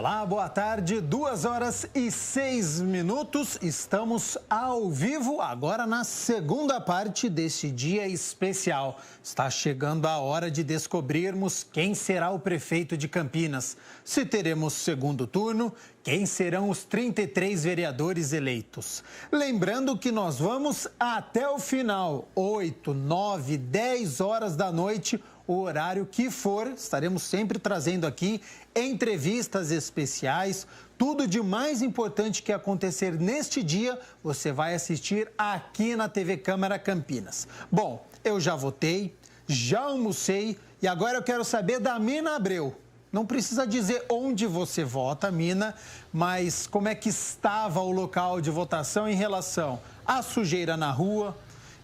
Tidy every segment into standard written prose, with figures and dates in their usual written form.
Olá, boa tarde, 2h06. Estamos ao vivo agora na segunda parte deste dia especial. Está chegando a hora de descobrirmos quem será o prefeito de Campinas. Se teremos segundo turno, quem serão os 33 vereadores eleitos. Lembrando que nós vamos até o final, 8, 9, 10 horas da noite, o horário que for, estaremos sempre trazendo aqui entrevistas especiais, tudo de mais importante que acontecer neste dia, você vai assistir aqui na TV Câmara Campinas. Bom, eu já votei, já almocei e agora eu quero saber da Mina Abreu. Não precisa dizer onde você vota, Mina, mas como é que estava o local de votação em relação à sujeira na rua,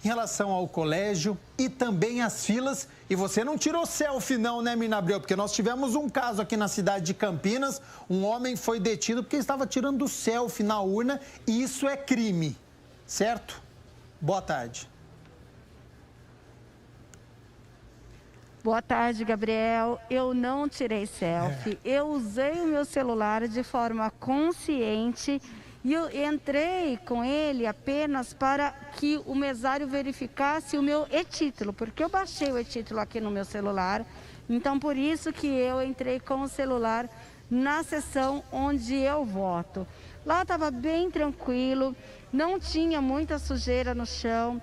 em relação ao colégio e também às filas. E você não tirou selfie não, né, Mina Abreu? Porque nós tivemos um caso aqui na cidade de Campinas, um homem foi detido porque estava tirando selfie na urna e isso é crime, certo? Boa tarde. Boa tarde, Gabriel. Eu não tirei selfie, eu usei o meu celular de forma consciente e eu entrei com ele apenas para que o mesário verificasse o meu e-título, porque eu baixei o e-título aqui no meu celular, então por isso que eu entrei com o celular na sessão onde eu voto. Lá estava bem tranquilo, não tinha muita sujeira no chão.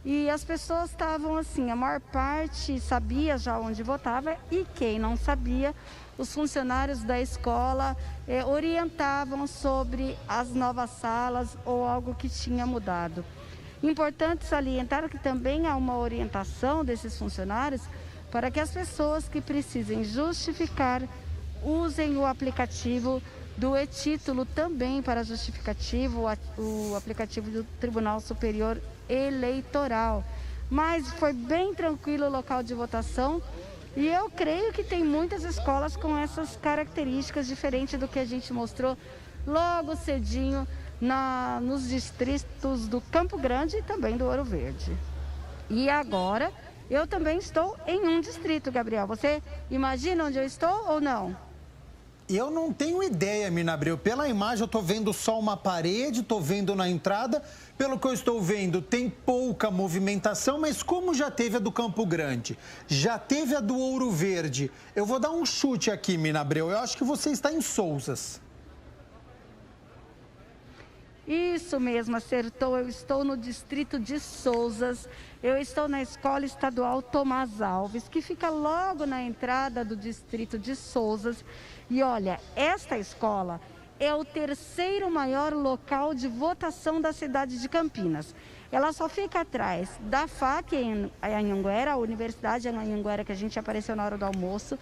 E as pessoas estavam assim, a maior parte sabia já onde votava e quem não sabia, os funcionários da escola orientavam sobre as novas salas ou algo que tinha mudado. Importante salientar que também há uma orientação desses funcionários para que as pessoas que precisem justificar usem o aplicativo do e-título também para justificativo, o aplicativo do Tribunal Superior Eleitoral. Mas foi bem tranquilo o local de votação e eu creio que tem muitas escolas com essas características diferentes do que a gente mostrou logo cedinho nos distritos do Campo Grande e também do Ouro Verde. E agora eu também estou em um distrito, Gabriel. Você imagina onde eu estou ou não? Eu não tenho ideia, Mina Abreu. Pela imagem eu estou vendo só uma parede, estou vendo na entrada. Pelo que eu estou vendo, tem pouca movimentação, mas como já teve a do Campo Grande, já teve a do Ouro Verde, eu vou dar um chute aqui, Mina Abreu. Eu acho que você está em Souzas. Isso mesmo, acertou. Eu estou no distrito de Souzas. Eu estou na Escola Estadual Tomás Alves, que fica logo na entrada do distrito de Souzas. E olha, esta escola é o terceiro maior local de votação da cidade de Campinas. Ela só fica atrás da FAC em Anhanguera, a Universidade em Anhanguera, que a gente apareceu na hora do almoço.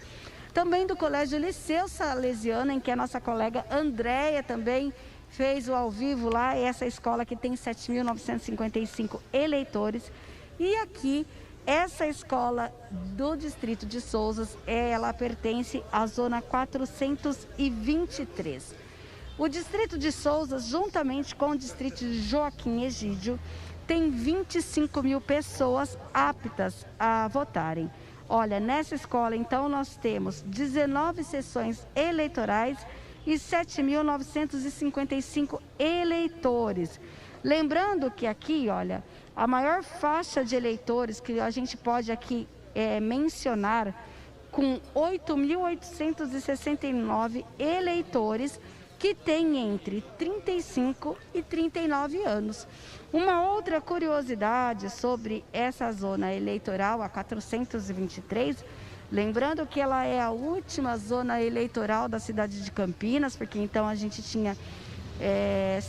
Também do Colégio Liceu Salesiano, em que a nossa colega Andréia também fez o ao vivo lá, essa escola que tem 7.955 eleitores. E aqui, essa escola do distrito de Souzas, ela pertence à zona 423. O distrito de Souzas, juntamente com o distrito de Joaquim Egídio, tem 25 mil pessoas aptas a votarem. Olha, nessa escola, então, nós temos 19 sessões eleitorais e 7.955 eleitores. Lembrando que aqui, olha, a maior faixa de eleitores que a gente pode aqui mencionar, com 8.869 eleitores que têm entre 35 e 39 anos. Uma outra curiosidade sobre essa zona eleitoral, a 423, lembrando que ela é a última zona eleitoral da cidade de Campinas, porque então a gente tinha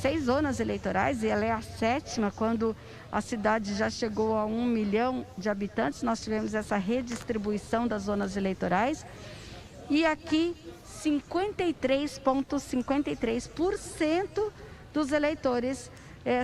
6 zonas eleitorais e ela é a 7ª, quando a cidade já chegou a 1 milhão de habitantes, nós tivemos essa redistribuição das zonas eleitorais. E aqui 53,53% dos eleitores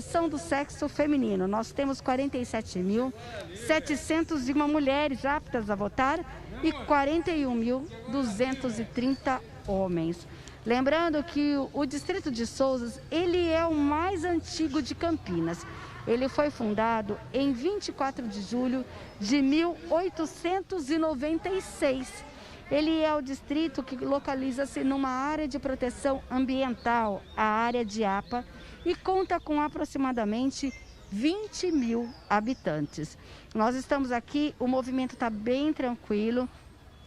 são do sexo feminino. Nós temos 47.701 mulheres aptas a votar e 41.230 homens. Lembrando que o distrito de Souzas, ele é o mais antigo de Campinas. Ele foi fundado em 24 de julho de 1896. Ele é o distrito que localiza-se numa área de proteção ambiental, a área de APA, e conta com aproximadamente 20 mil habitantes. Nós estamos aqui, o movimento está bem tranquilo.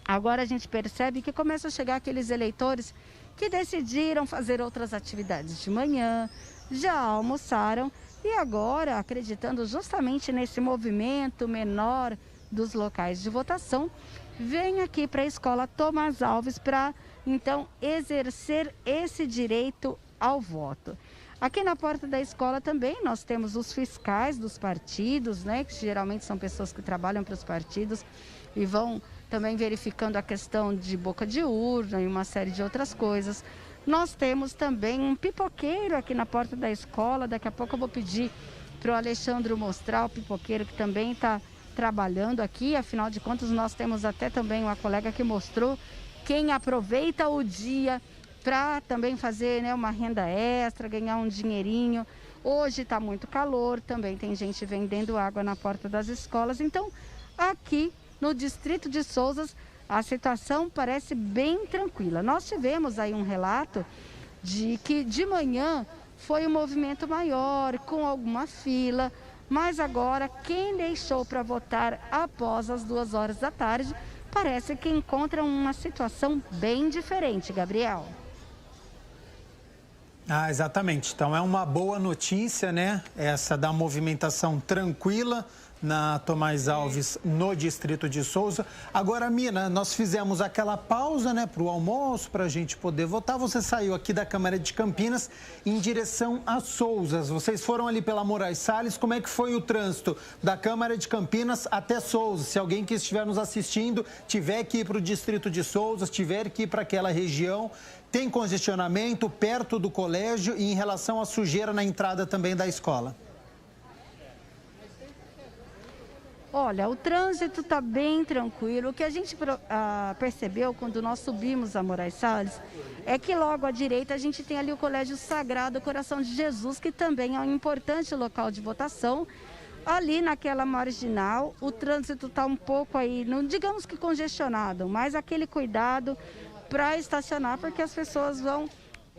Agora a gente percebe que começam a chegar aqueles eleitores que decidiram fazer outras atividades de manhã, já almoçaram e agora, acreditando justamente nesse movimento menor dos locais de votação, vem aqui para a escola Tomás Alves para, então, exercer esse direito ao voto. Aqui na porta da escola também nós temos os fiscais dos partidos, né, que geralmente são pessoas que trabalham para os partidos e vão também verificando a questão de boca de urna e uma série de outras coisas. Nós temos também um pipoqueiro aqui na porta da escola. Daqui a pouco eu vou pedir para o Alexandre mostrar o pipoqueiro que também está trabalhando aqui. Afinal de contas, nós temos até também uma colega que mostrou quem aproveita o dia para também fazer, né, uma renda extra, ganhar um dinheirinho. Hoje está muito calor, também tem gente vendendo água na porta das escolas. Então, aqui no distrito de Sousas, a situação parece bem tranquila. Nós tivemos aí um relato de que de manhã foi um movimento maior, com alguma fila, mas agora quem deixou para votar após as 2 horas da tarde parece que encontra uma situação bem diferente, Gabriel. Ah, exatamente. Então é uma boa notícia, né? Essa da movimentação tranquila na Tomás Alves, no distrito de Souza. Agora, Mina, nós fizemos aquela pausa, né, para o almoço, para a gente poder votar. Você saiu aqui da Câmara de Campinas em direção a Sousas. Vocês foram ali pela Moraes Salles. Como é que foi o trânsito da Câmara de Campinas até Sousas? Se alguém que estiver nos assistindo tiver que ir para o distrito de Sousas, tiver que ir para aquela região, tem congestionamento perto do colégio e em relação à sujeira na entrada também da escola? Olha, o trânsito está bem tranquilo. O que a gente percebeu quando nós subimos a Moraes Salles é que logo à direita a gente tem ali o Colégio Sagrado Coração de Jesus, que também é um importante local de votação. Ali naquela marginal, o trânsito está um pouco aí, não digamos que congestionado, mas aquele cuidado para estacionar, porque as pessoas vão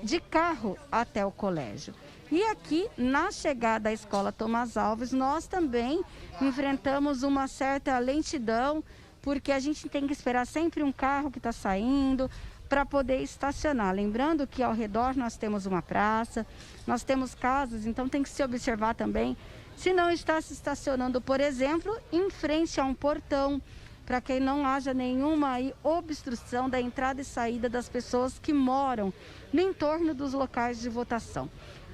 de carro até o colégio. E aqui, na chegada à escola Tomás Alves, nós também enfrentamos uma certa lentidão, porque a gente tem que esperar sempre um carro que está saindo para poder estacionar. Lembrando que ao redor nós temos uma praça, nós temos casas, então tem que se observar também se não está se estacionando, por exemplo, em frente a um portão, para que não haja nenhuma obstrução da entrada e saída das pessoas que moram no entorno dos locais de votação.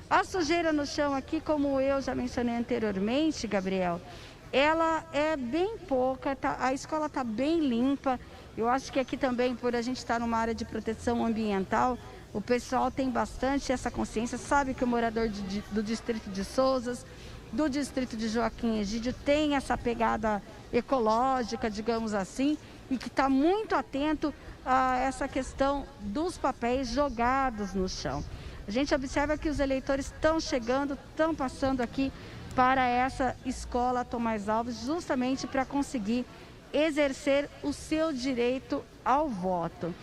A sujeira no chão aqui, como eu já mencionei anteriormente, Gabriel, ela é bem pouca, a escola está bem limpa. Eu acho que aqui também, por a gente estar numa área de proteção ambiental, o pessoal tem bastante essa consciência, sabe que o morador do distrito de Sousas, do distrito de Joaquim Egídio, tem essa pegada ecológica, digamos assim, e que está muito atento a essa questão dos papéis jogados no chão. A gente observa que os eleitores estão chegando, estão passando aqui para essa escola Tomás Alves, justamente para conseguir exercer o seu direito ao voto.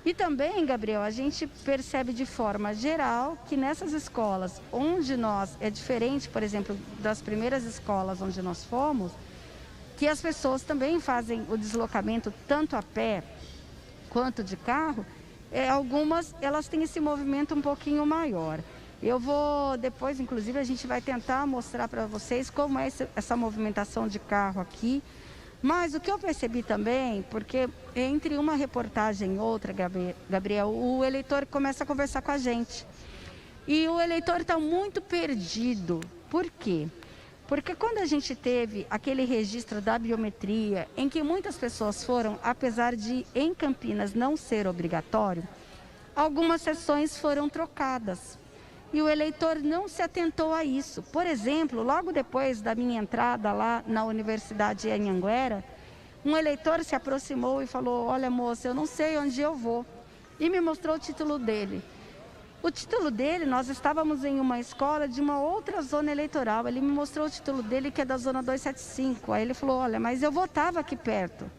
E também, Gabriel, a gente percebe de forma geral que nessas escolas onde nós, é diferente, por exemplo, das primeiras escolas onde nós fomos, que as pessoas também fazem o deslocamento tanto a pé quanto de carro, algumas elas têm esse movimento um pouquinho maior. Eu vou, depois, inclusive, a gente vai tentar mostrar para vocês como é essa movimentação de carro aqui. Mas o que eu percebi também, porque entre uma reportagem e outra, Gabriel, o eleitor começa a conversar com a gente. E o eleitor está muito perdido. Por quê? Porque quando a gente teve aquele registro da biometria, em que muitas pessoas foram, apesar de em Campinas não ser obrigatório, algumas sessões foram trocadas. E o eleitor não se atentou a isso. Por exemplo, logo depois da minha entrada lá na Universidade Anhanguera, um eleitor se aproximou e falou: olha, moça, eu não sei onde eu vou. E me mostrou o título dele. O título dele, nós estávamos em uma escola de uma outra zona eleitoral. Ele me mostrou o título dele, que é da zona 275. Aí ele falou: olha, mas eu votava aqui perto.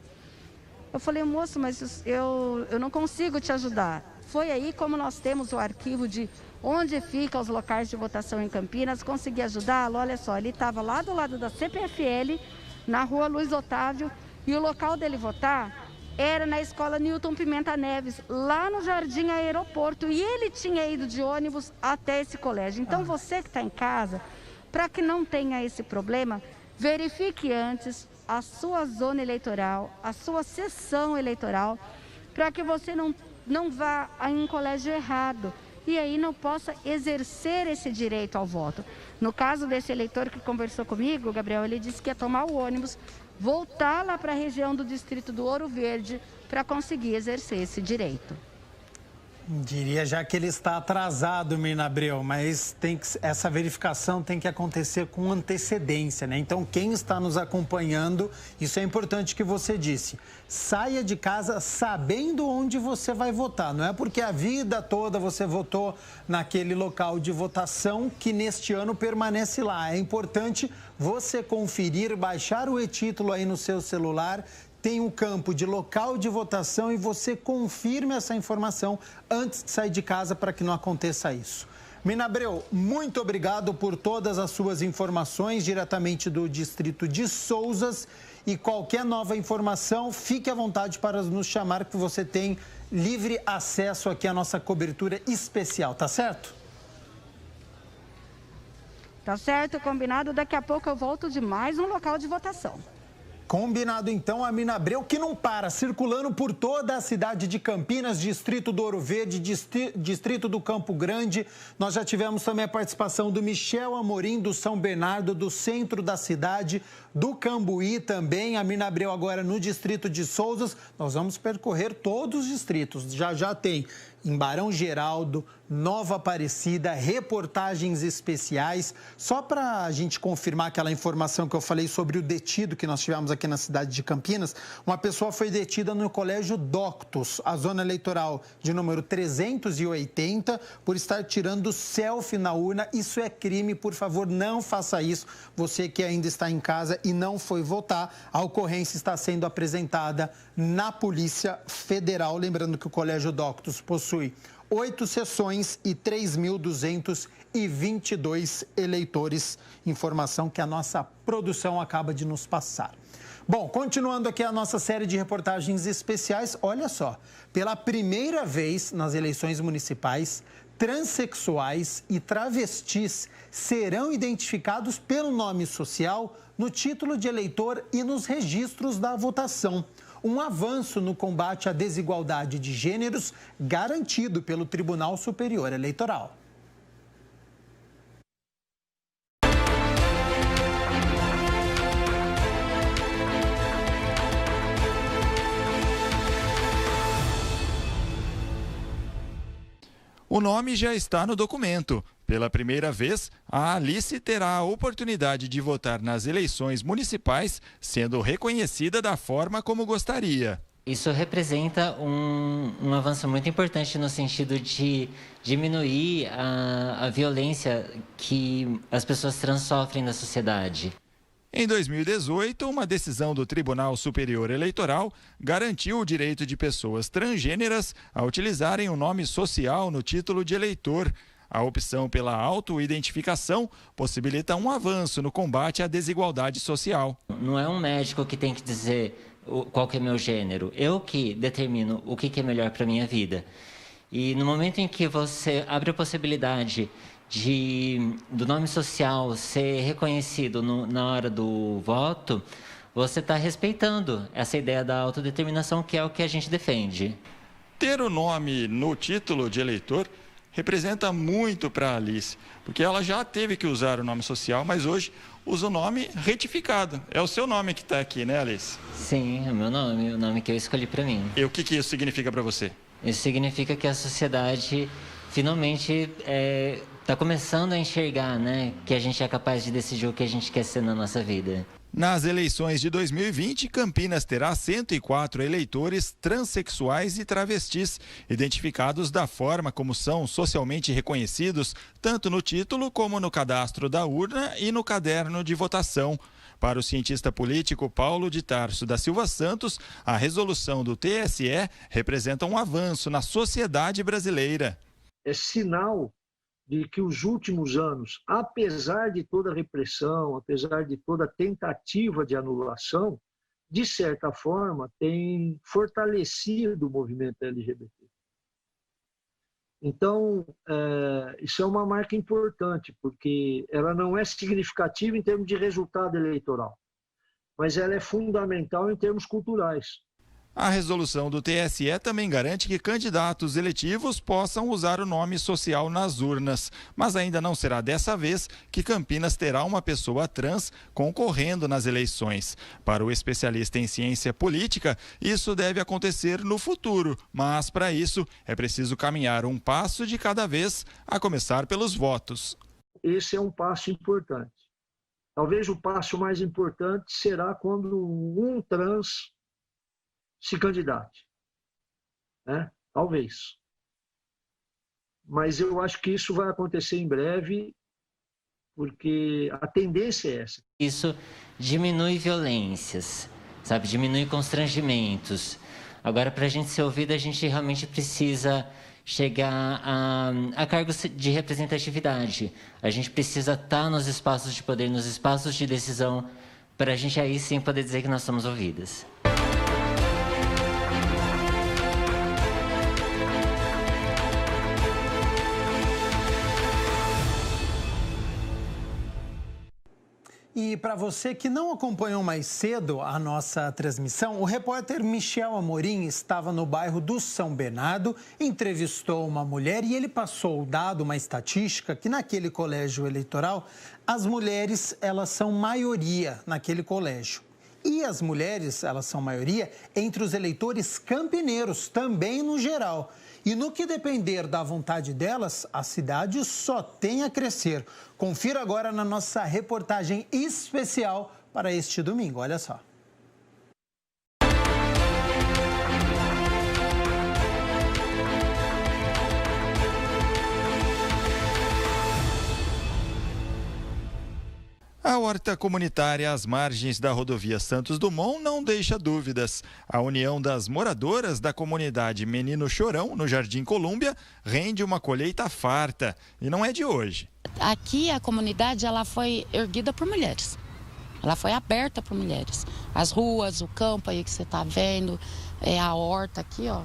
Eu falei, moço, mas eu não consigo te ajudar. Foi aí, como nós temos o arquivo de onde ficam os locais de votação em Campinas, consegui ajudá-lo. Olha só, ele estava lá do lado da CPFL, na rua Luiz Otávio, e o local dele votar era na escola Newton Pimenta Neves, lá no Jardim Aeroporto. E ele tinha ido de ônibus até esse colégio. Então, você que está em casa, para que não tenha esse problema, verifique antes a sua zona eleitoral, a sua sessão eleitoral, para que você não vá em um colégio errado e aí não possa exercer esse direito ao voto. No caso desse eleitor que conversou comigo, Gabriel, ele disse que ia tomar o ônibus, voltar lá para a região do distrito do Ouro Verde para conseguir exercer esse direito. Diria já que ele está atrasado, Mirna Abreu, mas essa verificação tem que acontecer com antecedência, né? Então, quem está nos acompanhando, isso é importante que você disse, saia de casa sabendo onde você vai votar. Não é porque a vida toda você votou naquele local de votação que neste ano permanece lá. É importante você conferir, baixar o e-título aí no seu celular. Tem um campo de local de votação e você confirme essa informação antes de sair de casa para que não aconteça isso. Mirna Abreu, muito obrigado por todas as suas informações diretamente do distrito de Souzas e qualquer nova informação, fique à vontade para nos chamar que você tem livre acesso aqui à nossa cobertura especial, tá certo? Tá certo, combinado. Daqui a pouco eu volto de mais um local de votação. Combinado, então, a Mirna Abreu, que não para, circulando por toda a cidade de Campinas, distrito do Ouro Verde, distrito do Campo Grande. Nós já tivemos também a participação do Michel Amorim, do São Bernardo, do centro da cidade, do Cambuí também. A Mirna Abreu agora no distrito de Souzas. Nós vamos percorrer todos os distritos. Já tem em Barão Geraldo, Nova Aparecida, reportagens especiais. Só para a gente confirmar aquela informação que eu falei sobre o detido que nós tivemos aqui na cidade de Campinas, uma pessoa foi detida no Colégio Doctos, a zona eleitoral de número 380, por estar tirando selfie na urna. Isso é crime, por favor, não faça isso. Você que ainda está em casa e não foi votar, a ocorrência está sendo apresentada na Polícia Federal. Lembrando que o Colégio Doctos possui 8 sessões e 3.222 eleitores. Informação que a nossa produção acaba de nos passar. Bom, continuando aqui a nossa série de reportagens especiais, olha só, pela primeira vez nas eleições municipais, transexuais e travestis serão identificados pelo nome social no título de eleitor e nos registros da votação. Um avanço no combate à desigualdade de gêneros garantido pelo Tribunal Superior Eleitoral. O nome já está no documento. Pela primeira vez, a Alice terá a oportunidade de votar nas eleições municipais, sendo reconhecida da forma como gostaria. Isso representa um avanço muito importante no sentido de diminuir a violência que as pessoas trans sofrem na sociedade. Em 2018, uma decisão do Tribunal Superior Eleitoral garantiu o direito de pessoas transgêneras a utilizarem o nome social no título de eleitor. A opção pela autoidentificação possibilita um avanço no combate à desigualdade social. Não é um médico que tem que dizer qual que é meu gênero. Eu que determino o que é melhor para a minha vida. E no momento em que você abre a possibilidade do nome social ser reconhecido na hora do voto, você está respeitando essa ideia da autodeterminação, que é o que a gente defende. Ter o nome no título de eleitor representa muito para a Alice, porque ela já teve que usar o nome social, mas hoje usa o nome retificado. É o seu nome que está aqui, né, Alice? Sim, é o meu nome, o nome que eu escolhi para mim. E o que isso significa para você? Isso significa que a sociedade finalmente está começando a enxergar, né, que a gente é capaz de decidir o que a gente quer ser na nossa vida. Nas eleições de 2020, Campinas terá 104 eleitores transexuais e travestis, identificados da forma como são socialmente reconhecidos, tanto no título como no cadastro da urna e no caderno de votação. Para o cientista político Paulo de Tarso da Silva Santos, a resolução do TSE representa um avanço na sociedade brasileira. É sinal de que os últimos anos, apesar de toda a repressão, apesar de toda a tentativa de anulação, de certa forma, tem fortalecido o movimento LGBT. Então, isso é uma marca importante, porque ela não é significativa em termos de resultado eleitoral, mas ela é fundamental em termos culturais. A resolução do TSE também garante que candidatos eletivos possam usar o nome social nas urnas, mas ainda não será dessa vez que Campinas terá uma pessoa trans concorrendo nas eleições. Para o especialista em ciência política, isso deve acontecer no futuro, mas para isso é preciso caminhar um passo de cada vez, a começar pelos votos. Esse é um passo importante. Talvez o passo mais importante será quando um trans se candidate, né? Talvez. Mas eu acho que isso vai acontecer em breve, porque a tendência é essa. Isso diminui violências, sabe? Diminui constrangimentos. Agora, para a gente ser ouvida, a gente realmente precisa chegar a cargos de representatividade. A gente precisa estar nos espaços de poder, nos espaços de decisão, para a gente aí sim poder dizer que nós somos ouvidas. E para você que não acompanhou mais cedo a nossa transmissão, o repórter Michel Amorim estava no bairro do São Bernardo, entrevistou uma mulher e ele passou o dado, uma estatística, que naquele colégio eleitoral, as mulheres, elas são maioria naquele colégio. E as mulheres, elas são maioria entre os eleitores campineiros, também no geral. E no que depender da vontade delas, a cidade só tem a crescer. Confira agora na nossa reportagem especial para este domingo. Olha só. A horta comunitária às margens da rodovia Santos Dumont não deixa dúvidas. A união das moradoras da comunidade Menino Chorão, no Jardim Colúmbia, rende uma colheita farta. E não é de hoje. Aqui a comunidade ela foi erguida por mulheres. Ela foi aberta por mulheres. As ruas, o campo aí que você está vendo, a horta aqui, ó,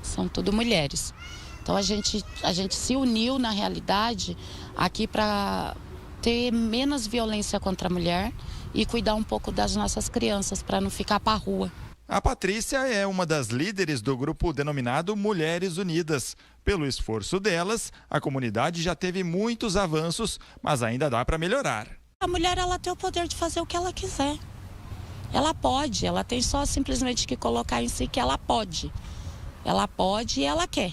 são tudo mulheres. Então a gente se uniu na realidade aqui para ter menos violência contra a mulher e cuidar um pouco das nossas crianças para não ficar para a rua. A Patrícia é uma das líderes do grupo denominado Mulheres Unidas. Pelo esforço delas, a comunidade já teve muitos avanços, mas ainda dá para melhorar. A mulher ela tem o poder de fazer o que ela quiser. Ela pode, ela tem só simplesmente que colocar em si que ela pode. Ela pode e ela quer.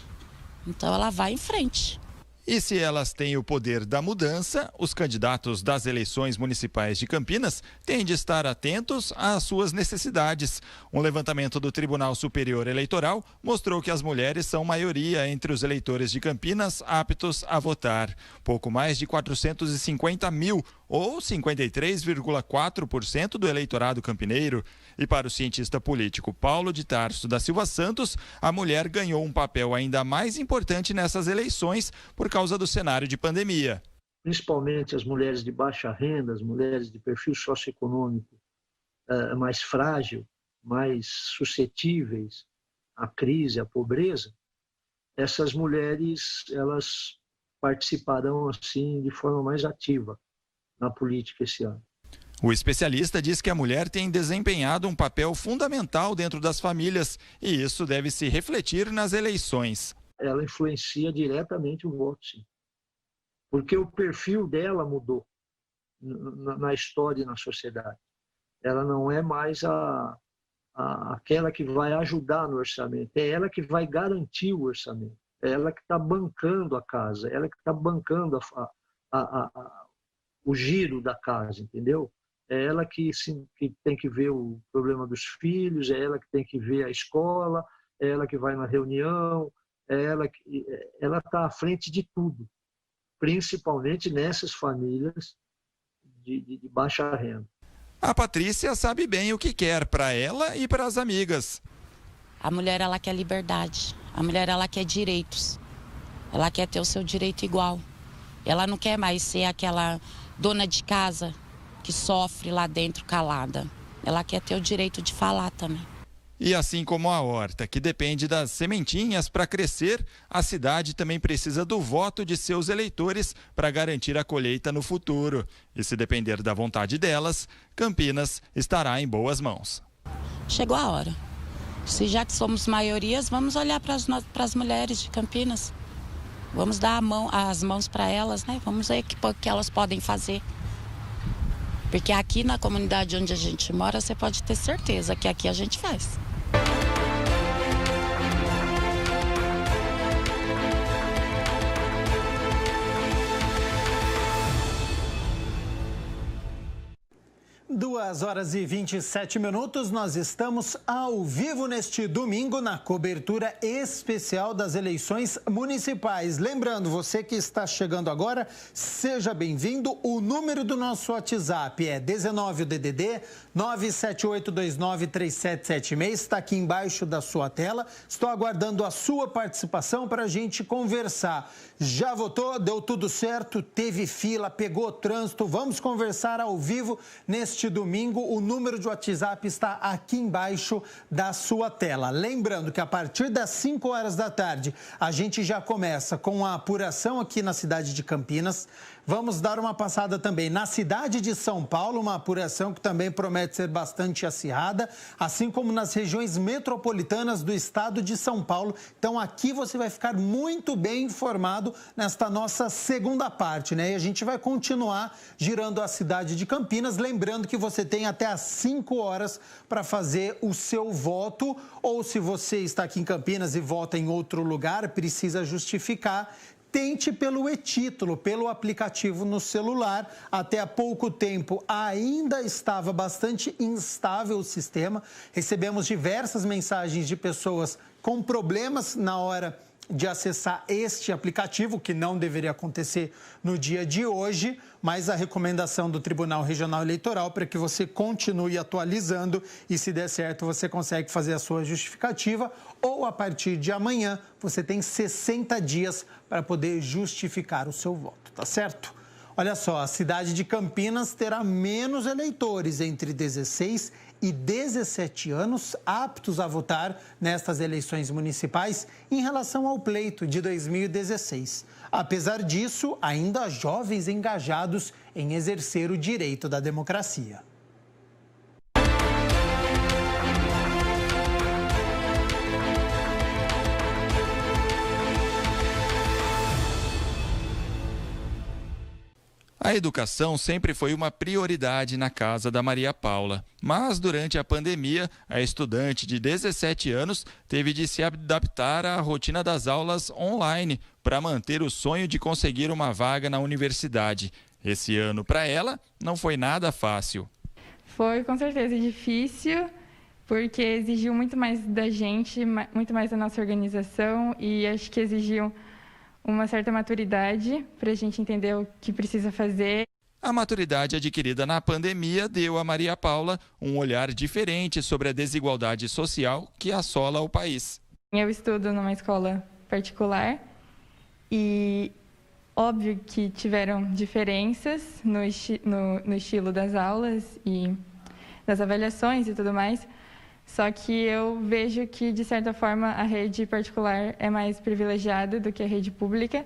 Então ela vai em frente. E se elas têm o poder da mudança, os candidatos das eleições municipais de Campinas têm de estar atentos às suas necessidades. Um levantamento do Tribunal Superior Eleitoral mostrou que as mulheres são maioria entre os eleitores de Campinas aptos a votar. Pouco mais de 450 mil, ou 53,4% do eleitorado campineiro. E para o cientista político Paulo de Tarso da Silva Santos, a mulher ganhou um papel ainda mais importante nessas eleições por causa do cenário de pandemia. Principalmente as mulheres de baixa renda, as mulheres de perfil socioeconômico mais frágil, mais suscetíveis à crise, à pobreza, essas mulheres elas participarão assim de forma mais ativa na política esse ano. O especialista diz que a mulher tem desempenhado um papel fundamental dentro das famílias e isso deve se refletir nas eleições. Ela influencia diretamente o voto, sim. Porque o perfil dela mudou na história e na sociedade. Ela não é mais aquela que vai ajudar no orçamento, é ela que vai garantir o orçamento, é ela que está bancando a casa, é ela que está bancando o giro da casa, entendeu? É ela que tem que ver o problema dos filhos, é ela que tem que ver a escola, é ela que vai na reunião, ela está à frente de tudo, principalmente nessas famílias de baixa renda. A Patrícia sabe bem o que quer para ela e para as amigas. A mulher, ela quer liberdade. A mulher, ela quer direitos. Ela quer ter o seu direito igual. Ela não quer mais ser aquela dona de casa que sofre lá dentro calada. Ela quer ter o direito de falar também. E assim como a horta, que depende das sementinhas para crescer, a cidade também precisa do voto de seus eleitores para garantir a colheita no futuro. E se depender da vontade delas, Campinas estará em boas mãos. Chegou a hora. Se já que somos maiorias, vamos olhar para as mulheres de Campinas. Vamos dar as mãos para elas, né? Vamos ver o que elas podem fazer. Porque aqui na comunidade onde a gente mora, você pode ter certeza que aqui a gente faz. Duas horas e 27 minutos, nós estamos ao vivo neste domingo na cobertura especial das eleições municipais. Lembrando, você que está chegando agora, seja bem-vindo. O número do nosso WhatsApp é 19DDD 978293776, está aqui embaixo da sua tela. Estou aguardando a sua participação para a gente conversar. Já votou? Deu tudo certo? Teve fila? Pegou trânsito? Vamos conversar ao vivo neste domingo. O número de WhatsApp está aqui embaixo da sua tela. Lembrando que a partir das 5 horas da tarde, a gente já começa com a apuração aqui na cidade de Campinas. Vamos dar uma passada também na cidade de São Paulo, uma apuração que também promete ser bastante acirrada, assim como nas regiões metropolitanas do estado de São Paulo. Então aqui você vai ficar muito bem informado nesta nossa segunda parte, né? E a gente vai continuar girando a cidade de Campinas, lembrando que você tem até às 5 horas para fazer o seu voto, ou se você está aqui em Campinas e vota em outro lugar, precisa justificar. Tente pelo e-título, pelo aplicativo no celular. Até há pouco tempo ainda estava bastante instável o sistema. Recebemos diversas mensagens de pessoas com problemas na hora de acessar este aplicativo, que não deveria acontecer no dia de hoje, mas a recomendação do Tribunal Regional Eleitoral para que você continue atualizando e, se der certo, você consegue fazer a sua justificativa, ou a partir de amanhã você tem 60 dias para poder justificar o seu voto, tá certo? Olha só, a cidade de Campinas terá menos eleitores entre 16 e 17 anos aptos a votar nestas eleições municipais em relação ao pleito de 2016. Apesar disso, ainda há jovens engajados em exercer o direito da democracia. A educação sempre foi uma prioridade na casa da Maria Paula, mas durante a pandemia, a estudante de 17 anos teve de se adaptar à rotina das aulas online para manter o sonho de conseguir uma vaga na universidade. Esse ano, para ela, não foi nada fácil. Foi com certeza difícil, porque exigiu muito mais da gente, muito mais da nossa organização, e acho que exigiu uma certa maturidade para a gente entender o que precisa fazer. A maturidade adquirida na pandemia deu a Maria Paula um olhar diferente sobre a desigualdade social que assola o país. Eu estudo numa escola particular e óbvio que tiveram diferenças no estilo das aulas e das avaliações e tudo mais. Só que eu vejo que, de certa forma, a rede particular é mais privilegiada do que a rede pública,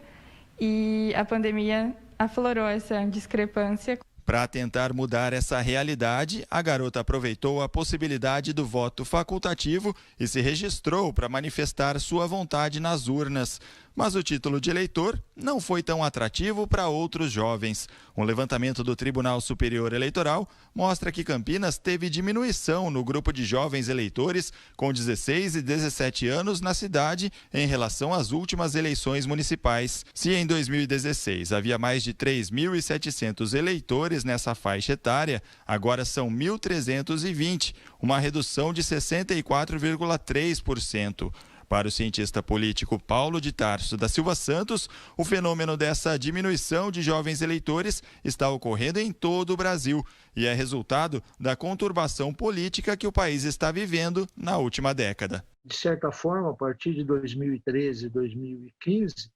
e a pandemia aflorou essa discrepância. Para tentar mudar essa realidade, a garota aproveitou a possibilidade do voto facultativo e se registrou para manifestar sua vontade nas urnas. Mas o título de eleitor não foi tão atrativo para outros jovens. Um levantamento do Tribunal Superior Eleitoral mostra que Campinas teve diminuição no grupo de jovens eleitores com 16 e 17 anos na cidade em relação às últimas eleições municipais. Se em 2016 havia mais de 3.700 eleitores nessa faixa etária, agora são 1.320, uma redução de 64,3%. Para o cientista político Paulo de Tarso da Silva Santos, o fenômeno dessa diminuição de jovens eleitores está ocorrendo em todo o Brasil e é resultado da conturbação política que o país está vivendo na última década. De certa forma, a partir de 2013, 2015,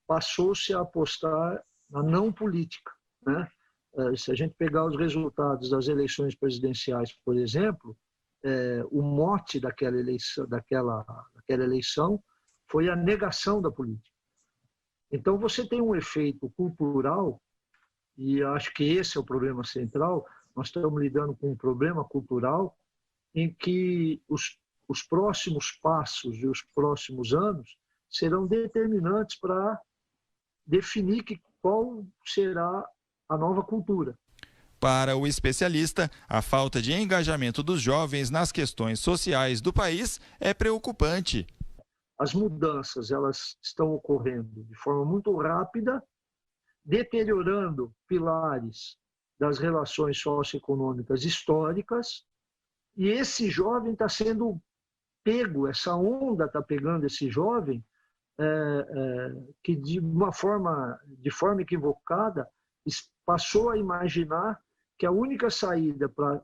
passou-se a apostar na não política, né? Se a gente pegar os resultados das eleições presidenciais, por exemplo, o mote daquela eleição foi a negação da política. Então, você tem um efeito cultural, e acho que esse é o problema central. Nós estamos lidando com um problema cultural em que os próximos passos e os próximos anos serão determinantes para definir qual será a nova cultura. Para o especialista, a falta de engajamento dos jovens nas questões sociais do país é preocupante. As mudanças, elas estão ocorrendo de forma muito rápida, deteriorando pilares das relações socioeconômicas históricas, e esse jovem está sendo pego, essa onda está pegando esse jovem, que de forma equivocada passou a imaginar que a única saída para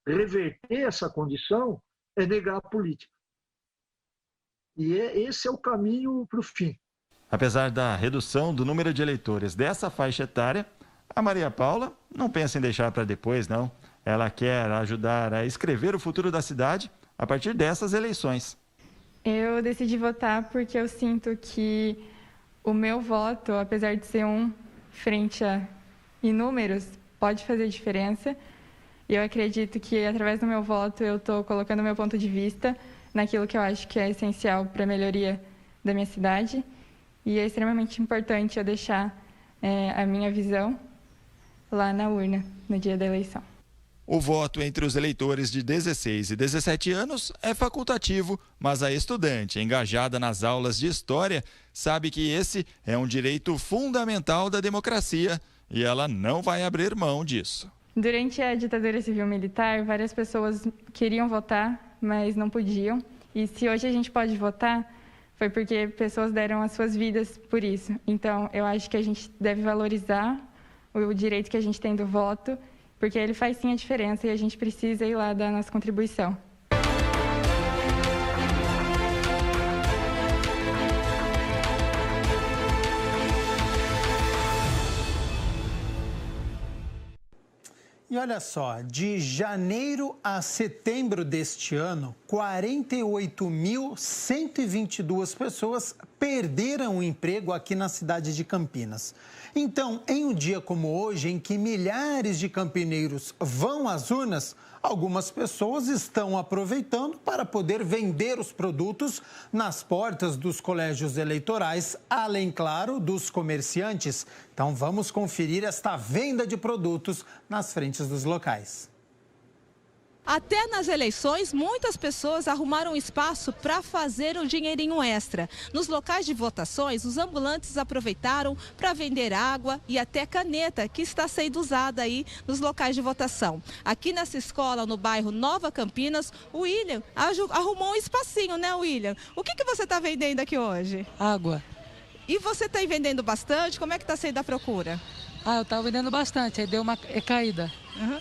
reverter essa condição é negar a política. E esse é o caminho para o fim. Apesar da redução do número de eleitores dessa faixa etária, a Maria Paula não pensa em deixar para depois, não. Ela quer ajudar a escrever o futuro da cidade a partir dessas eleições. Eu decidi votar porque eu sinto que o meu voto, apesar de ser frente a inúmeros, pode fazer diferença. E eu acredito que, através do meu voto, eu estou colocando o meu ponto de vista naquilo que eu acho que é essencial para a melhoria da minha cidade. E é extremamente importante eu deixar a minha visão lá na urna, no dia da eleição. O voto entre os eleitores de 16 e 17 anos é facultativo, mas a estudante engajada nas aulas de história sabe que esse é um direito fundamental da democracia e ela não vai abrir mão disso. Durante a ditadura civil-militar, várias pessoas queriam votar, mas não podiam. E se hoje a gente pode votar, foi porque pessoas deram as suas vidas por isso. Então, eu acho que a gente deve valorizar o direito que a gente tem do voto, porque ele faz sim a diferença e a gente precisa ir lá dar a nossa contribuição. E olha só, de janeiro a setembro deste ano, 48.122 pessoas perderam o emprego aqui na cidade de Campinas. Então, em um dia como hoje, em que milhares de campineiros vão às urnas, algumas pessoas estão aproveitando para poder vender os produtos nas portas dos colégios eleitorais, além, claro, dos comerciantes. Então, vamos conferir esta venda de produtos nas frentes dos locais. Até nas eleições, muitas pessoas arrumaram espaço para fazer um dinheirinho extra. Nos locais de votações, os ambulantes aproveitaram para vender água e até caneta, que está sendo usada aí nos locais de votação. Aqui nessa escola, no bairro Nova Campinas, o William arrumou um espacinho, né, William? O que você está vendendo aqui hoje? Água. E você está vendendo bastante? Como é que está sendo a procura? Eu estava vendendo bastante, aí deu uma caída.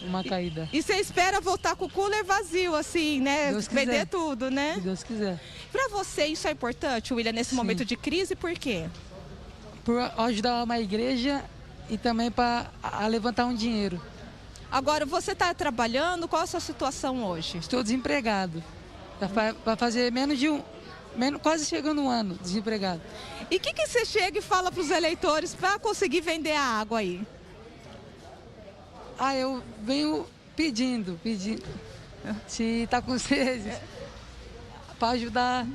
Uma caída. E você espera voltar com o cooler vazio, assim, né? Deus Vender quiser. tudo, né? Se Deus quiser. Para você, isso é importante, William, nesse Sim. momento de crise, por quê? Por ajudar uma igreja e também para levantar um dinheiro. Agora, você está trabalhando, qual a sua situação hoje? Estou desempregado. Para fazer quase chegando um ano desempregado. E o que você chega e fala para os eleitores para conseguir vender a água aí? Eu venho pedindo. Se está com sede, para ajudar.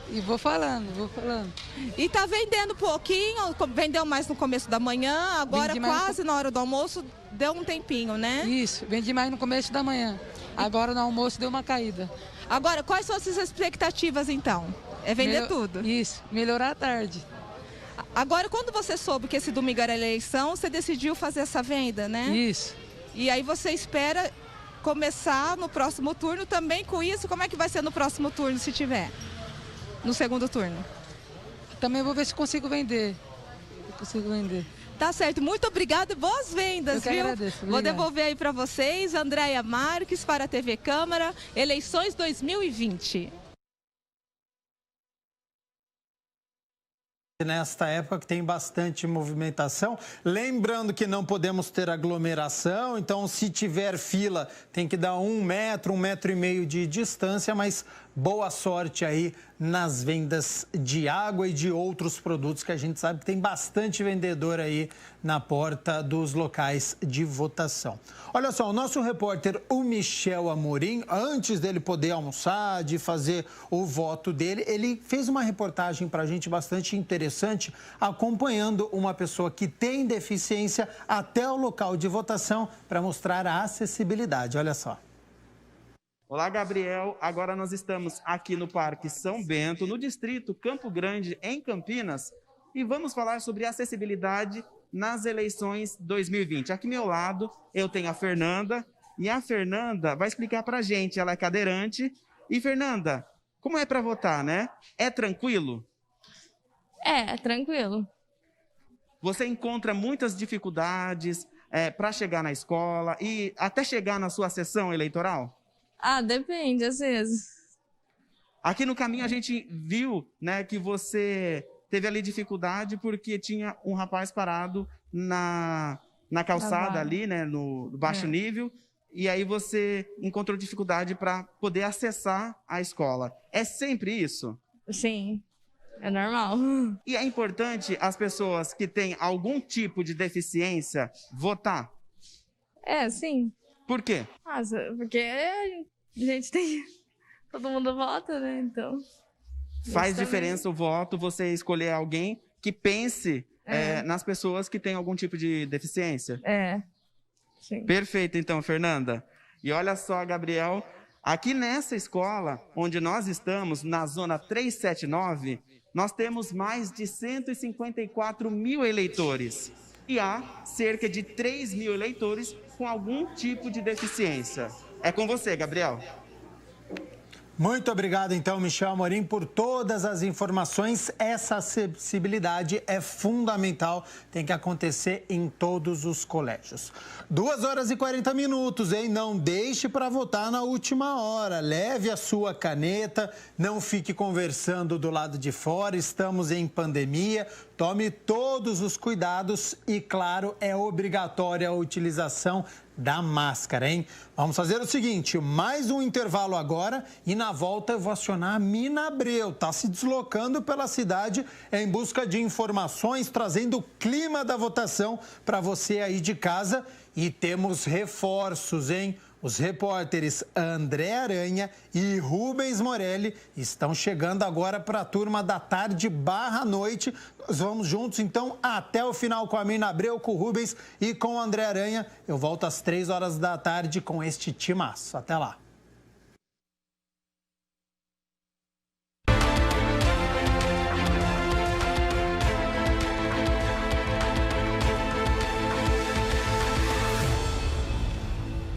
E vou falando. E está vendendo pouquinho, vendeu mais no começo da manhã, agora quase na hora do almoço, deu um tempinho, né? Isso, vendi mais no começo da manhã. Agora no almoço deu uma caída. Agora, quais são as suas expectativas então? É vender tudo? Isso, melhorar à tarde. Agora, quando você soube que esse domingo era eleição, você decidiu fazer essa venda, né? Isso. E aí você espera começar no próximo turno também com isso? Como é que vai ser no próximo turno, se tiver? no segundo turno? Também vou ver se consigo vender. Tá certo, muito obrigada e boas vendas, Eu que viu? agradeço, Vou devolver aí para vocês, Andréia Marques, para a TV Câmara, eleições 2020. Nesta época que tem bastante movimentação, lembrando que não podemos ter aglomeração, então se tiver fila tem que dar 1 metro, 1,5 metro de distância, mas boa sorte aí nas vendas de água e de outros produtos que a gente sabe que tem bastante vendedor aí na porta dos locais de votação. Olha só, o nosso repórter, o Michel Amorim, antes dele poder almoçar, de fazer o voto dele, ele fez uma reportagem para a gente bastante interessante, acompanhando uma pessoa que tem deficiência até o local de votação para mostrar a acessibilidade. Olha só. Olá, Gabriel. Agora nós estamos aqui no Parque São Bento, no distrito Campo Grande, em Campinas, e vamos falar sobre acessibilidade nas eleições 2020. Aqui ao meu lado eu tenho a Fernanda, e a Fernanda vai explicar para a gente. Ela é cadeirante. E, Fernanda, como é para votar, né? É tranquilo? É tranquilo. Você encontra muitas dificuldades para chegar na escola e até chegar na sua sessão eleitoral? Ah, depende, às vezes. Aqui no caminho a gente viu, né, que você teve ali dificuldade porque tinha um rapaz parado na calçada ali, né, no baixo nível, e aí você encontrou dificuldade para poder acessar a escola. É sempre isso? Sim, é normal. E é importante as pessoas que têm algum tipo de deficiência votar? É, sim. Por quê? Ah, porque a gente tem... Todo mundo vota, né? Então... Faz diferença o voto, você escolher alguém que pense nas pessoas que têm algum tipo de deficiência? É, sim. Perfeito, então, Fernanda. E olha só, Gabriel, aqui nessa escola onde nós estamos, na zona 379, nós temos mais de 154 mil eleitores. E há cerca de 3 mil eleitores com algum tipo de deficiência. É com você, Gabriel. Muito obrigado, então, Michel Amorim, por todas as informações. Essa acessibilidade é fundamental, tem que acontecer em todos os colégios. 2h40, hein? Não deixe para votar na última hora. Leve a sua caneta, não fique conversando do lado de fora, estamos em pandemia. Tome todos os cuidados e, claro, é obrigatória a utilização da máscara, hein? Vamos fazer o seguinte, mais um intervalo agora e na volta eu vou acionar a Mina Abreu. Tá se deslocando pela cidade em busca de informações, trazendo o clima da votação para você aí de casa. E temos reforços, hein? Os repórteres André Aranha e Rubens Morelli estão chegando agora para a turma da tarde / noite. Nós vamos juntos, então, até o final com a Mina Abreu, com o Rubens e com o André Aranha. Eu volto às 3 horas da tarde com este timaço. Até lá.